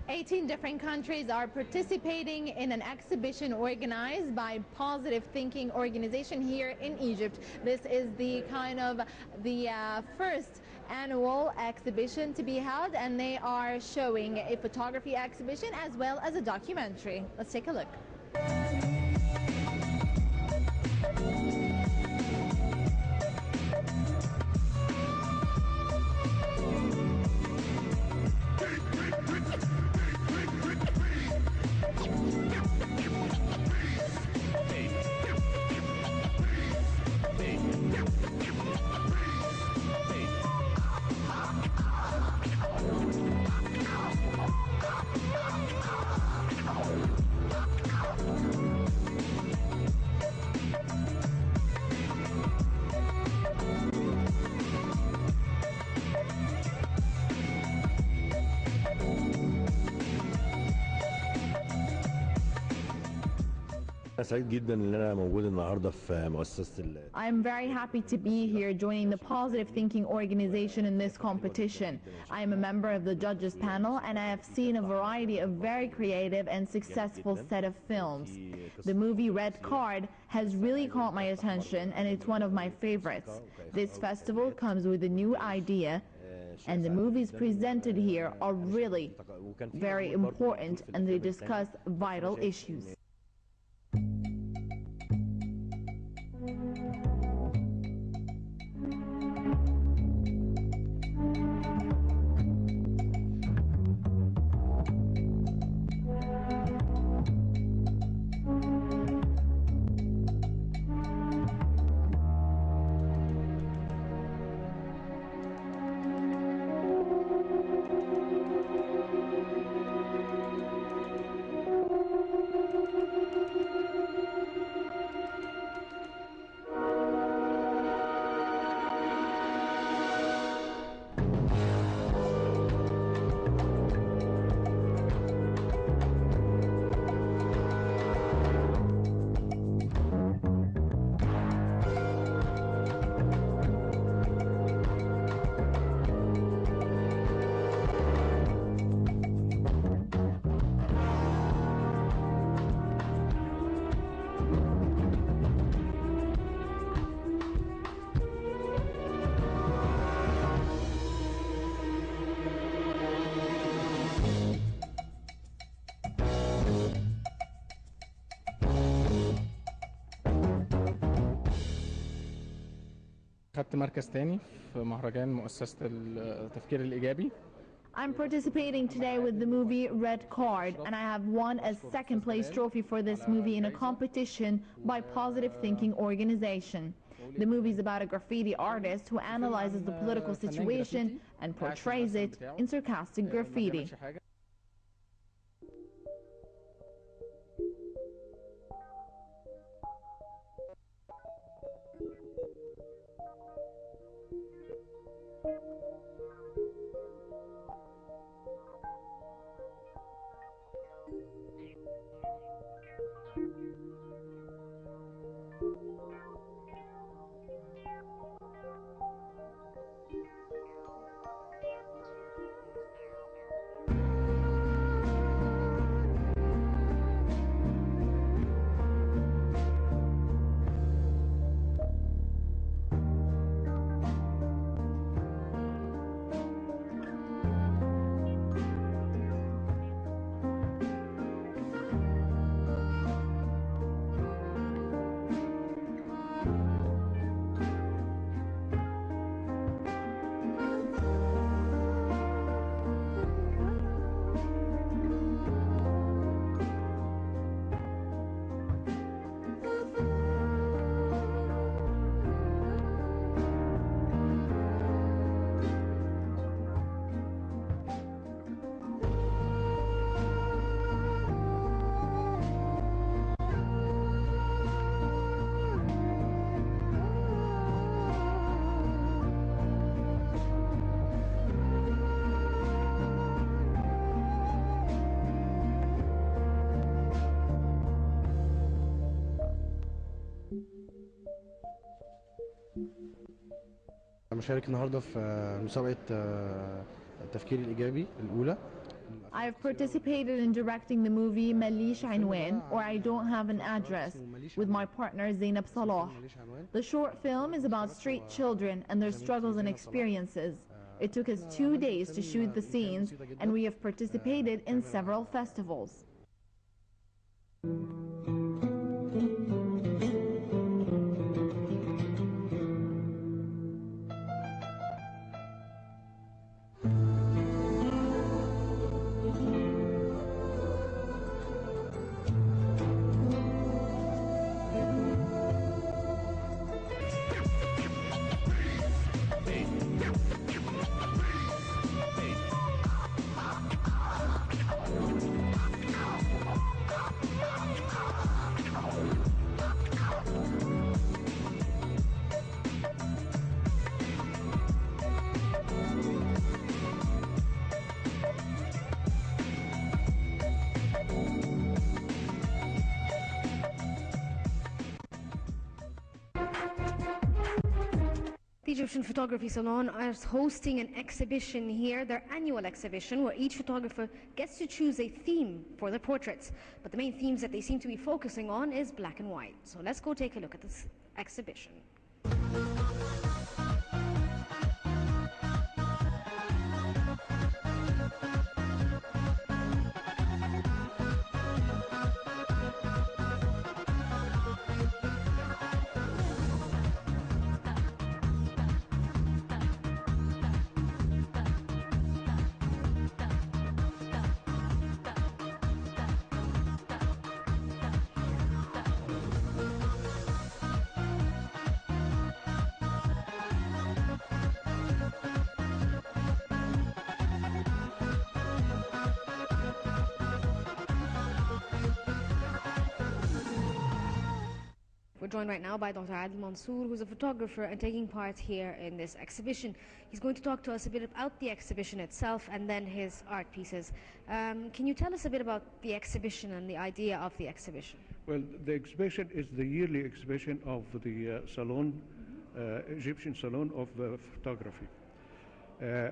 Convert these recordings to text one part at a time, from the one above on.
18 different countries are participating in an exhibition organized by Positive Thinking organization here in Egypt. This is the first annual exhibition to be held, and they are showing a photography exhibition as well as a documentary. Let's take a look. I'm very happy to be here joining the Positive Thinking organization in this competition. I am a member of the judges panel, and I have seen a variety of very creative and successful set of films. The movie Red Card has really caught my attention, and it's one of my favorites. This festival comes with a new idea, and the movies presented here are really very important, and they discuss vital issues. خدت مركز تاني في مهرجان مؤسسة التفكير الإيجابي. I'm participating today with the movie Red Card, and I have won a second place trophy for this movie in a competition by Positive Thinking organization. The movie is about a graffiti artist who analyzes the political situation and portrays it in sarcastic graffiti. مشارك النهارده في مسابقة التفكير الإيجابي الأولى. I've participated in directing the movie ماليش عنوان, or I don't have an address, with my partner Zainab Salah. The short film is about street children and their struggles and experiences. It took us 2 days to shoot the scenes, and we have participated in several festivals. The Egyptian Photography Salon is hosting an exhibition here, their annual exhibition, where each photographer gets to choose a theme for their portraits. But the main themes that they seem to be focusing on is black and white. So let's go take a look at this exhibition. We're joined right now by Dr. Adil Mansour, who's a photographer and taking part here in this exhibition. He's going to talk to us a bit about the exhibition itself and then his art pieces. Can you tell us a bit about the exhibition and the idea of the exhibition? Well, the exhibition is the yearly exhibition of the Salon, Egyptian Salon of Photography.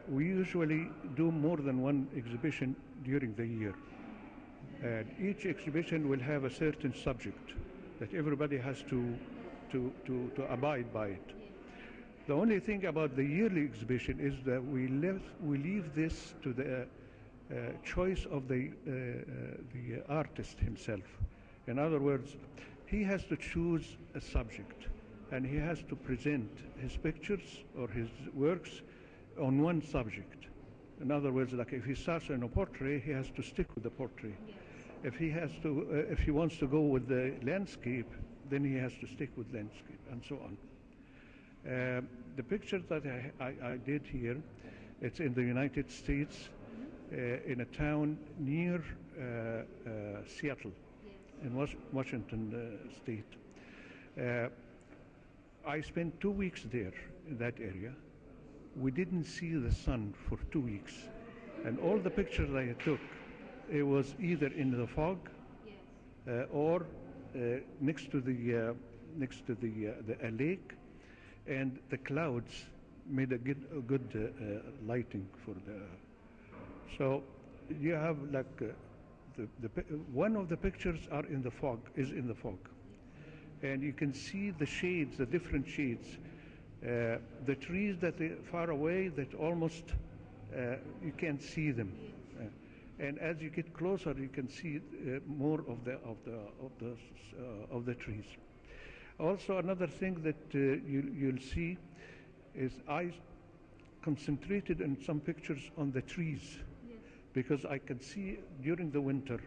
We usually do more than one exhibition during the year. Each exhibition will have a certain subject that everybody has to abide by it. The only thing about the yearly exhibition is that we leave this to the choice of the artist himself. In other words, he has to choose a subject, and he has to present his pictures or his works on one subject. In other words, like if he starts in a portrait, he has to stick with the portrait. If he wants to go with the landscape, then he has to stick with landscape, and so on. The picture that I did here, it's in the United States, in a town near Seattle, in Washington State. I spent 2 weeks there in that area. We didn't see the sun for 2 weeks, and all the pictures I took, it was either in the fog or next to the lake, and the clouds made a good lighting for the. So you have like one of the pictures are in the fog, and you can see the shades, the different shades. The trees that are far away, that almost you can't see them. And as you get closer, you can see more of the trees. Also, another thing that you'll see is I concentrated in some pictures on the trees, because I can see during the winter,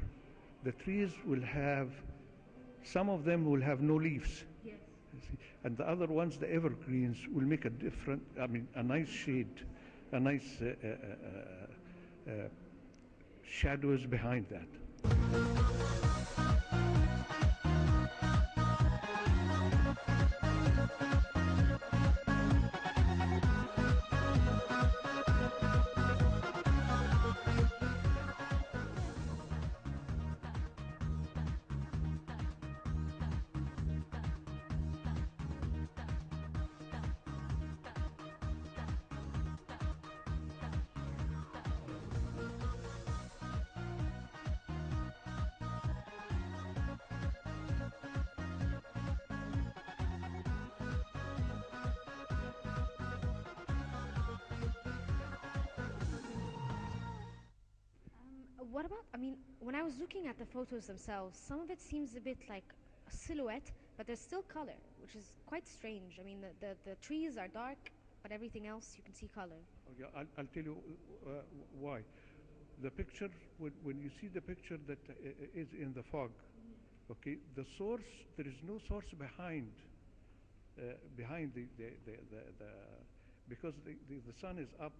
the trees will have, some of them will have no leaves. Yes. And the other ones, the evergreens, will make a different, a nice shade, a nice shadows behind that. what about, I mean, when I was looking at the photos themselves, some of it seems a bit like a silhouette, but there's still color, which is quite strange. I mean, the trees are dark, but everything else you can see color. Okay, I'll tell you why. The picture, when you see the picture that is in the fog, okay, the source, there is no source behind because the sun is up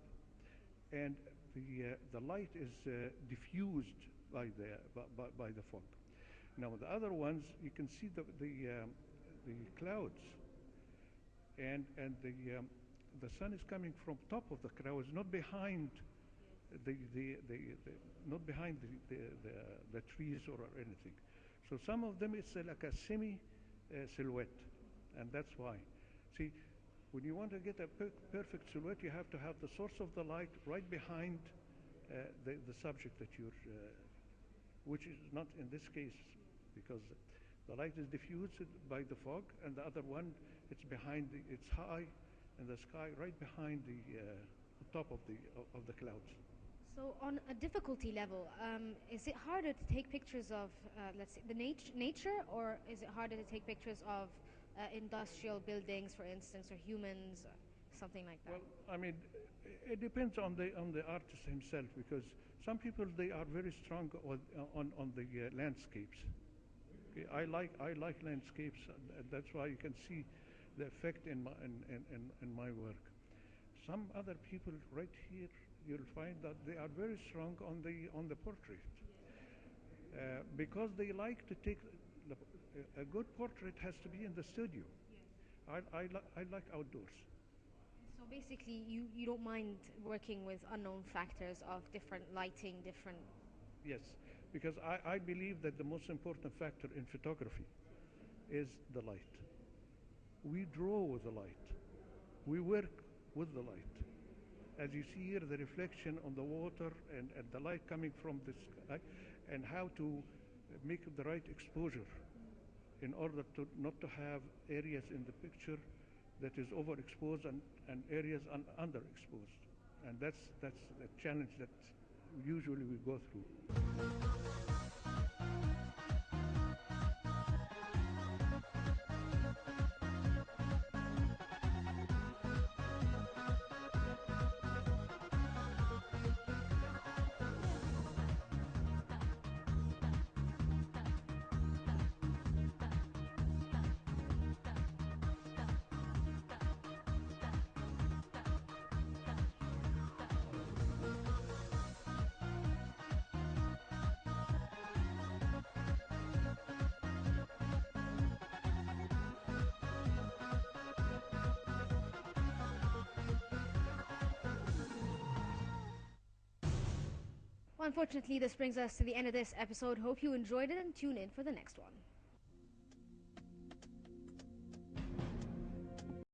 and the light is diffused by the fog. Now the other ones, you can see the clouds, and the sun is coming from top of the clouds, not behind not behind the trees or anything. So some of them it's like a semi silhouette, and that's why. See, when you want to get a perfect silhouette, you have to have the source of the light right behind the subject that you're, which is not in this case, because the light is diffused by the fog, and the other one, it's behind, it's high in the sky, right behind the top of the clouds. So on a difficulty level, is it harder to take pictures of, let's say, the nature, or is it harder to take pictures of industrial buildings, for instance, or humans, something like that? Well, I mean, it depends on the artist himself, because some people, they are very strong on the landscapes. Okay, I like landscapes, and that's why you can see the effect in my work. Some other people right here, you'll find that they are very strong on the portrait, because they like to take a good portrait has to be in the studio. I like outdoors. So basically, you don't mind working with unknown factors of different lighting, different... Yes, because I believe that the most important factor in photography is the light. We draw with the light. We work with the light. As you see here, the reflection on the water and the light coming from the sky, and how to make the right exposure in order to not to have areas in the picture that is overexposed and areas underexposed. And that's the challenge that usually we go through. Well, unfortunately, this brings us to the end of this episode. Hope you enjoyed it and tune in for the next one.